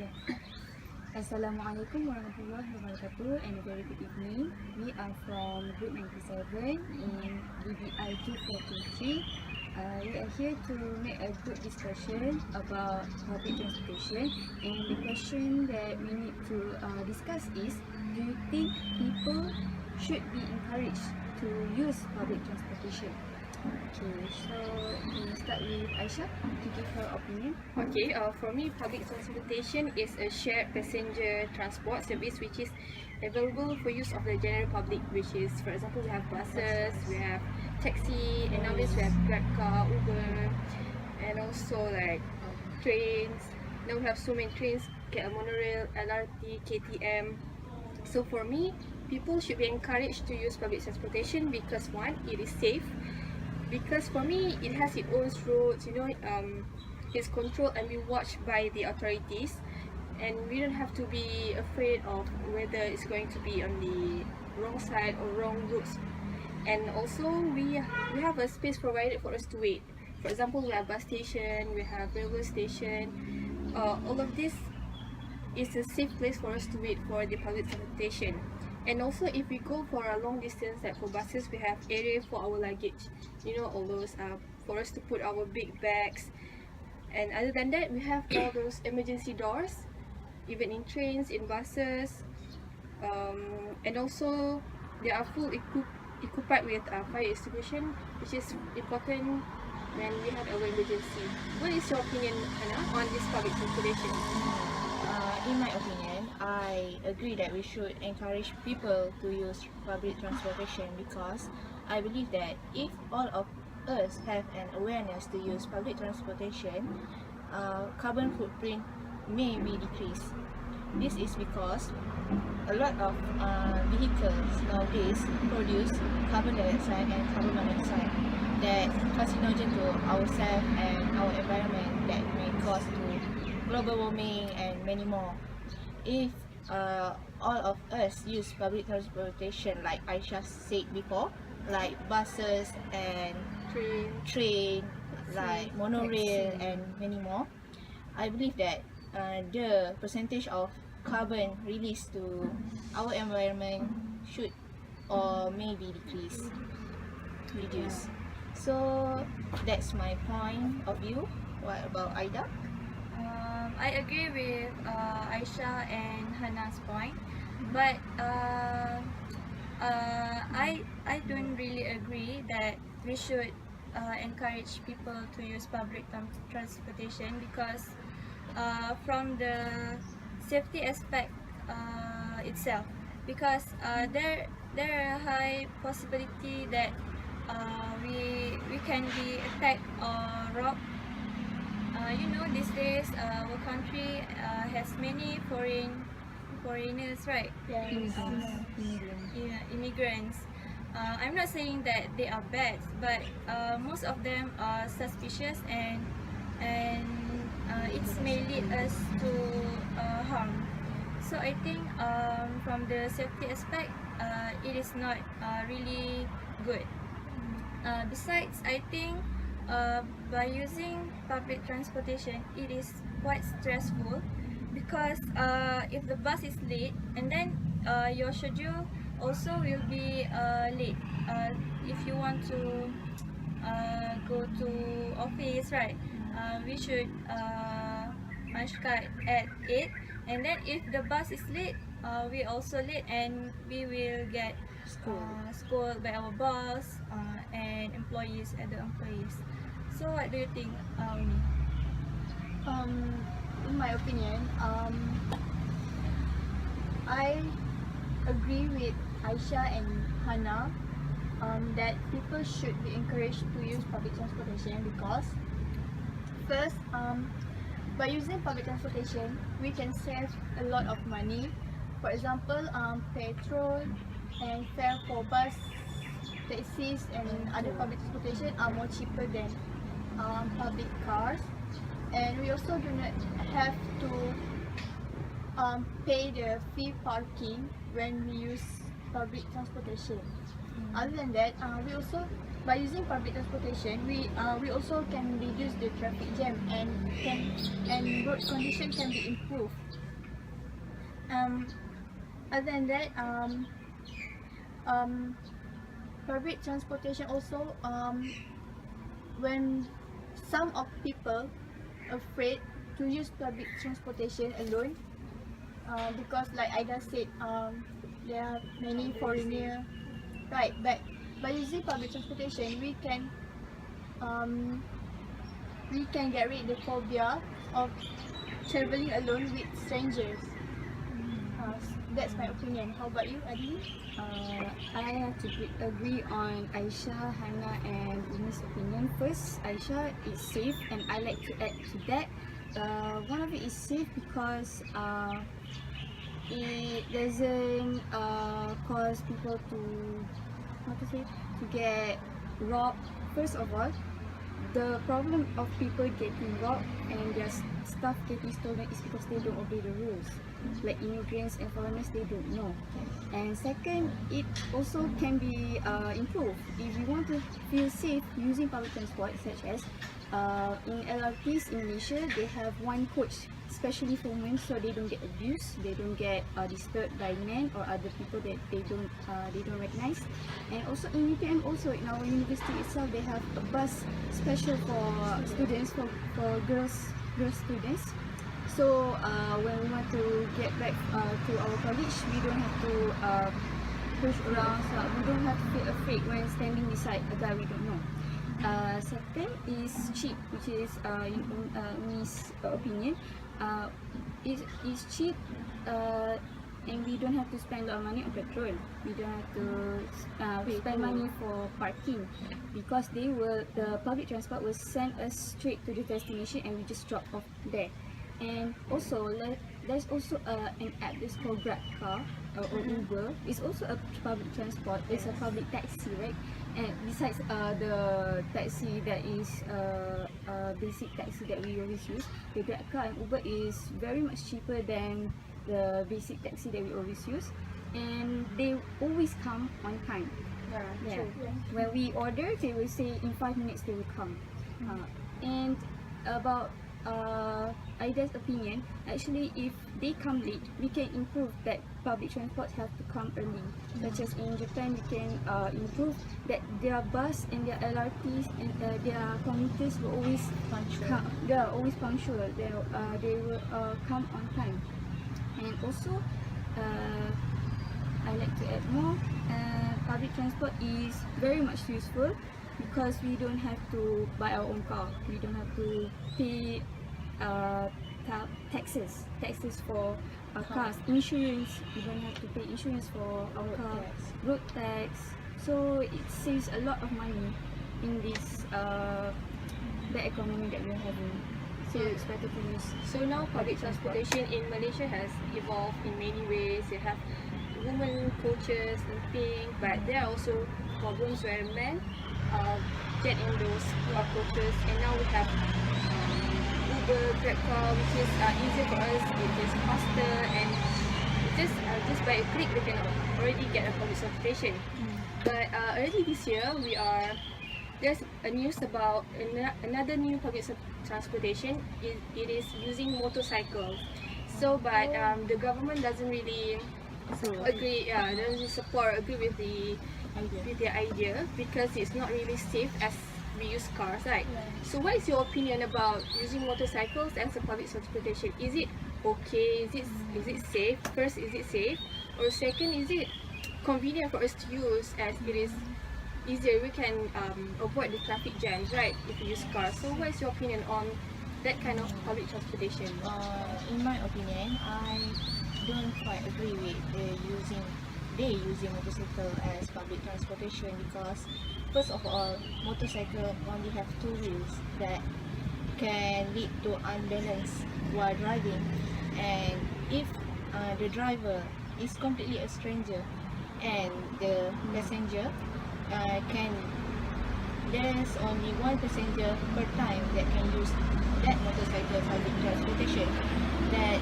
Okay. Assalamualaikum warahmatullahi wabarakatuh and a very good evening. We are from Group 97 in BBI2423. We are here to make a good discussion about public transportation, and the question that we need to discuss is, do you think people should be encouraged to use public transportation? Okay, so we start with Aisha to give her opinion. Okay, for me, public transportation is a shared passenger transport service which is available for use of the general public, which is, for example, we have buses, we have taxi, and nowadays we have Grab car, Uber, and also like trains. Now we have so many trains, monorail, LRT, KTM. So for me, people should be encouraged to use public transportation because one, it is safe. Because for me, it has its own roads, it's controlled and be watched by the authorities, and we don't have to be afraid of whether it's going to be on the wrong side or wrong routes. And also, we have a space provided for us to wait. For example, we have bus station, we have railway station. All of this is a safe place for us to wait for the public transportation. And also, if we go for a long distance, like for buses, we have area for our luggage, all those for us to put our big bags. And other than that, we have all those emergency doors, even in trains, in buses, and also they are full equipped with fire extinguishing, which is important when we have our emergency. What is your opinion, Hannah, on this public transportation? In my opinion, I agree that we should encourage people to use public transportation because I believe that if all of us have an awareness to use public transportation, carbon footprint may be decreased. This is because a lot of vehicles nowadays produce carbon dioxide and carbon monoxide that carcinogen to ourselves and our environment that may cause to global warming and many more. If all of us use public transportation like Aisha said before, like buses and train, like monorail and many more, I believe that the percentage of carbon released to our environment should or maybe reduce. So that's my point of view. What about Aida? I agree with Aisha and Hannah's point, but I don't really agree that we should encourage people to use public transportation because from the safety aspect itself, because there are high possibility that we can be attacked or robbed. These days our country has many foreigners, right? Immigrants. I'm not saying that they are bad, but most of them are suspicious, and it may lead us to harm. So I think from the safety aspect, it is not really good. Besides, I think by using public transportation, it is quite stressful because if the bus is late, and then your schedule also will be late. If you want to go to office, right? We should start at 8, and then if the bus is late, we also late, and we will get scolded by our boss and other employees. So what do you think? In my opinion, I agree with Aisha and Hannah that people should be encouraged to use public transportation because first, by using public transportation, we can save a lot of money. For example, petrol and fare for bus, taxis and other public transportation are more cheaper than public cars, and we also do not have to pay the fee parking when we use public transportation. Other than that, we also by using public transportation, we also can reduce the traffic jam and road condition can be improved. Other than that, public transportation also, when some of people afraid to use public transportation alone, because like Aida said, there are many foreigner, right? But by using public transportation, um, we can get rid the phobia of traveling alone with strangers. That's my opinion. How about you, Adi? I have to agree on Aisha, Hannah, and Umi's opinion. First, Aisha is safe, and I like to add to that. One of it is safe because it doesn't cause people to to get robbed. First of all, the problem of people getting robbed and their stuff getting stolen is because they don't obey the rules. Like immigrants and foreigners, they don't know. And second, it also can be improved if you want to feel safe using public transport, such as in LRTs in Malaysia, they have one coach especially for women, so they don't get abused, they don't get disturbed by men or other people that they don't recognize. And also in UPM, also in our university itself, they have a bus special for students, for girls students. So when we want to get back to our college, we don't have to push around, so we don't have to feel afraid when standing beside a guy we don't know. Second is cheap, which is in Miss opinion. It is cheap, and we don't have to spend a lot of money on petrol. We don't have to spend money for parking, because the public transport will send us straight to the destination and we just drop off there. And also there's also an app that's called Grab Car or Uber. It's also a public transport. It's a public taxi, right? And besides the taxi that is basic taxi that we always use, the Grab Car and Uber is very much cheaper than the basic taxi that we always use, and they always come on time. Yeah. When we order, they will say in 5 minutes they will come. And about Aida's opinion, actually if they come late, we can improve that public transport have to come early. Such as in Japan, we can improve that their bus and their LRTs and their commuters will always punctual. They are always punctual. They will come on time. And also, I like to add more. Public transport is very much useful because we don't have to buy our own car. We don't have to pay taxes for our cars. Insurance, we don't have to pay insurance for our car. Road tax. So it saves a lot of money in this bad economy that we are having. So it's better to use. So now public transportation in Malaysia has evolved in many ways. You have women coaches and things, but there are also problems where men get in those coaches, and now we have Uber, Grab car, which is easier for us. It is faster, and just by a click we can already get a public transportation. But early this year, there's a news about another new public transportation. It is using motorcycles. So, but the government doesn't really agree. Agree with the idea because it's not really safe as we use cars, right? So, what is your opinion about using motorcycles as a public transportation? Is it okay? Is it safe? First, is it safe? Or second, is it convenient for us to use as it is easier? We can avoid the traffic jams, right? If we use cars. So, what is your opinion on that kind of public transportation? In my opinion, I don't quite agree with using motorcycle as public transportation because first of all, motorcycle only have 2 wheels that can lead to unbalance while driving, and if the driver is completely a stranger and the passenger there's only one passenger per time that can use that motorcycle public transportation, that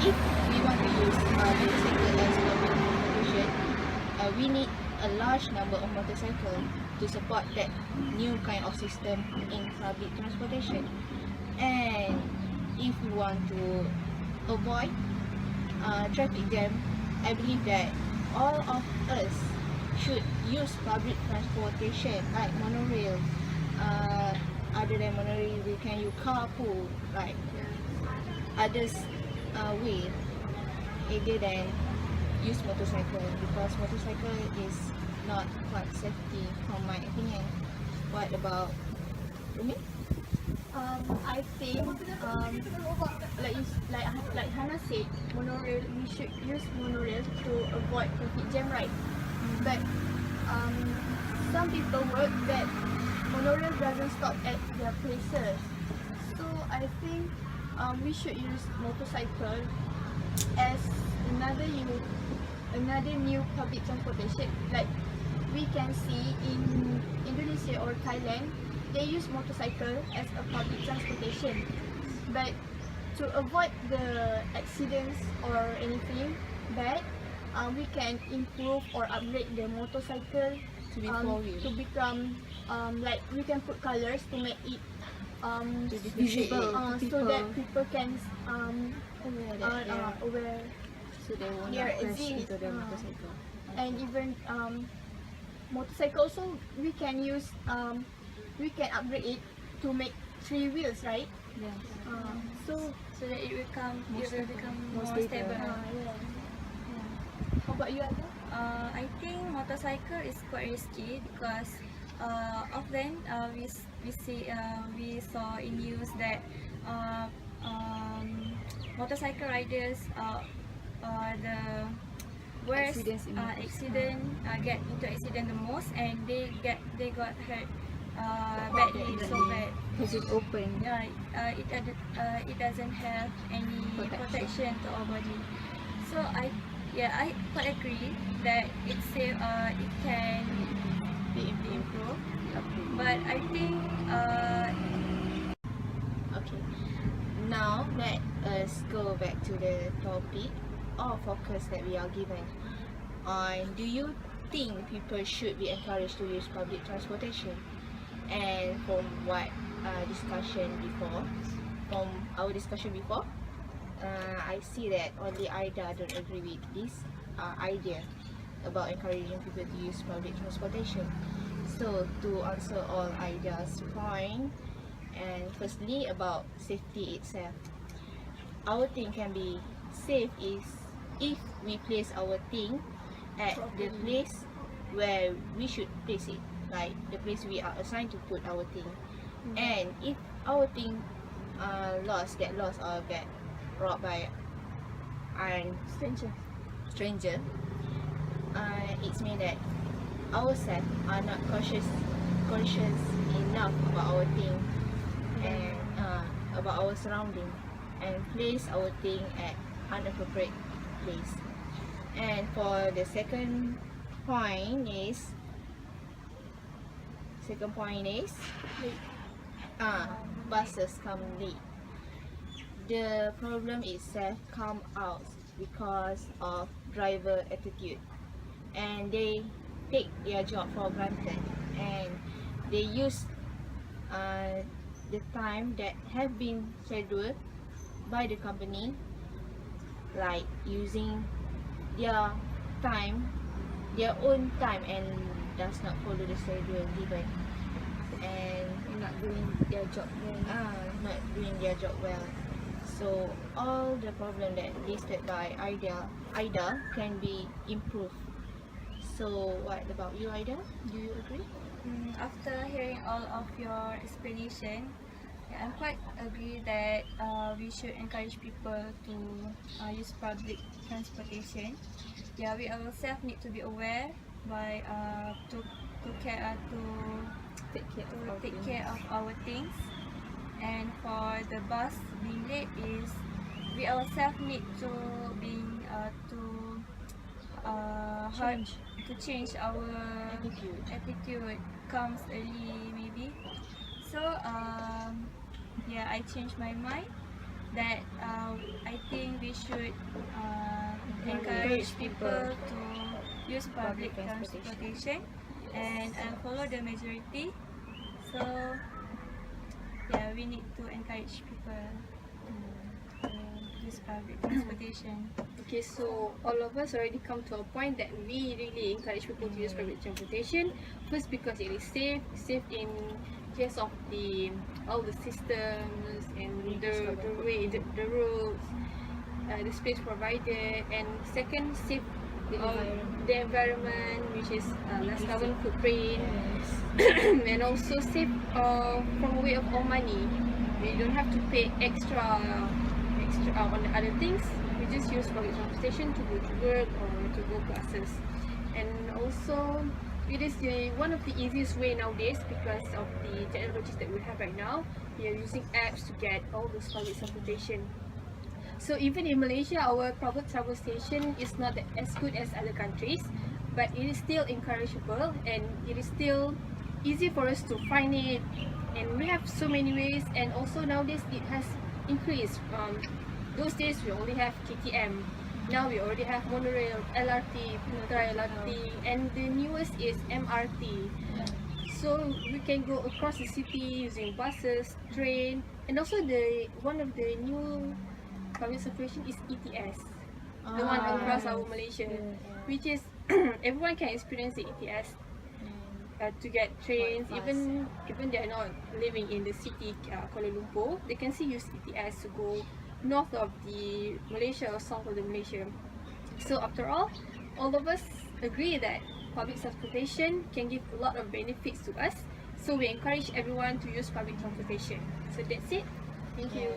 if we want to use motorcycle as public transportation, we need a large number of motorcycles to support that new kind of system in public transportation. And if we want to avoid traffic jam, I believe that all of us should use public transportation like monorail. Other than monorail, we can use carpool, like others way other than use motorcycle, because motorcycle is not quite safety from my opinion. What about Rumi? I think like Hannah said, monorail, we should use monorail to avoid traffic jam, right? But some people work that monorail doesn't stop at their places, so I think we should use motorcycle as another new public transportation. Like we can see in Indonesia or Thailand, they use motorcycle as a public transportation. But to avoid the accidents or anything bad, we can improve or upgrade the motorcycle To be four-wheel. to become like we can put colors to make it To differentiate it to so people. that people can Aware that they are- aware. so they will Yeah, not crash exist. into the motorcycle. And even motorcycle also we can use we can upgrade it to make 3 wheels, right? Yes. So So that it will become More more stable. stable. yeah. How about you, Ada? I think motorcycle is quite risky because often we saw in news that motorcycle riders are the worst Accidents in get into accident the most, and they got hurt badly, so bad. Because it's open. Yeah, it doesn't have any protection to our body. So I quite agree that it's safe. It can be improved, but I think Okay. Now let us go back to the topic or focus that we are given on. Do you think people should be encouraged to use public transportation? And from what from our discussion before, I see that only Ida don't agree with this idea about encouraging people to use public transportation. So to answer all Ida's point, and firstly about safety itself, our thing can be safe is if we place our thing at the place where we should place it, like the place we are assigned to put our thing. And if our thing get lost or get robbed by an stranger, it's mean that ourselves are not conscious enough about our thing and about our surrounding, and place our thing at inappropriate place. And for the second point is buses come late. The problem itself come out because of driver attitude, and they take their job for granted, and they use the time that have been scheduled by the company, like using their own time, and does not follow the schedule given, and Not doing their job well. not doing their job well. So all the problem that listed by Ida can be improved. So what about you, Ida? Do you agree? after hearing all of your explanation, I'm quite agree that we should encourage people to use public transportation. Yeah, we ourselves need to be aware by to take care of our things. And for the bus being late is we ourselves need to change our attitude comes early maybe. So I changed my mind that I think we should encourage people to use public transportation. and follow the majority. So yeah, we need to encourage people to use public transportation. Okay, so all of us already come to a point that we really encourage people to use public transportation. First, because it is safe in case of all the systems and the roads, the space provided, and second, safe the environment, which is less carbon footprint, and also save from a way of all money. You don't have to pay extra on the other things. We just use public transportation to go to work or to go classes. And also, it is one of the easiest way nowadays because of the technologies that we have right now. We are using apps to get all those public transportation. So even in Malaysia, our public transportation is not as good as other countries, but it is still encourageable and it is still easy for us to find it. And we have so many ways, and also nowadays it has increased. Those days we only have KTM. Now we already have monorail, LRT, Putra LRT, and the newest is MRT. So we can go across the city using buses, train, and also one of the new public transportation is ETS, the one across our Malaysia, which is everyone can experience the ETS to get trains. Even they are not living in the city Kuala Lumpur, they can still use ETS to go north of the Malaysia or south of the Malaysia. So after all of us agree that public transportation can give a lot of benefits to us. So we encourage everyone to use public transportation. So that's it. Thank you.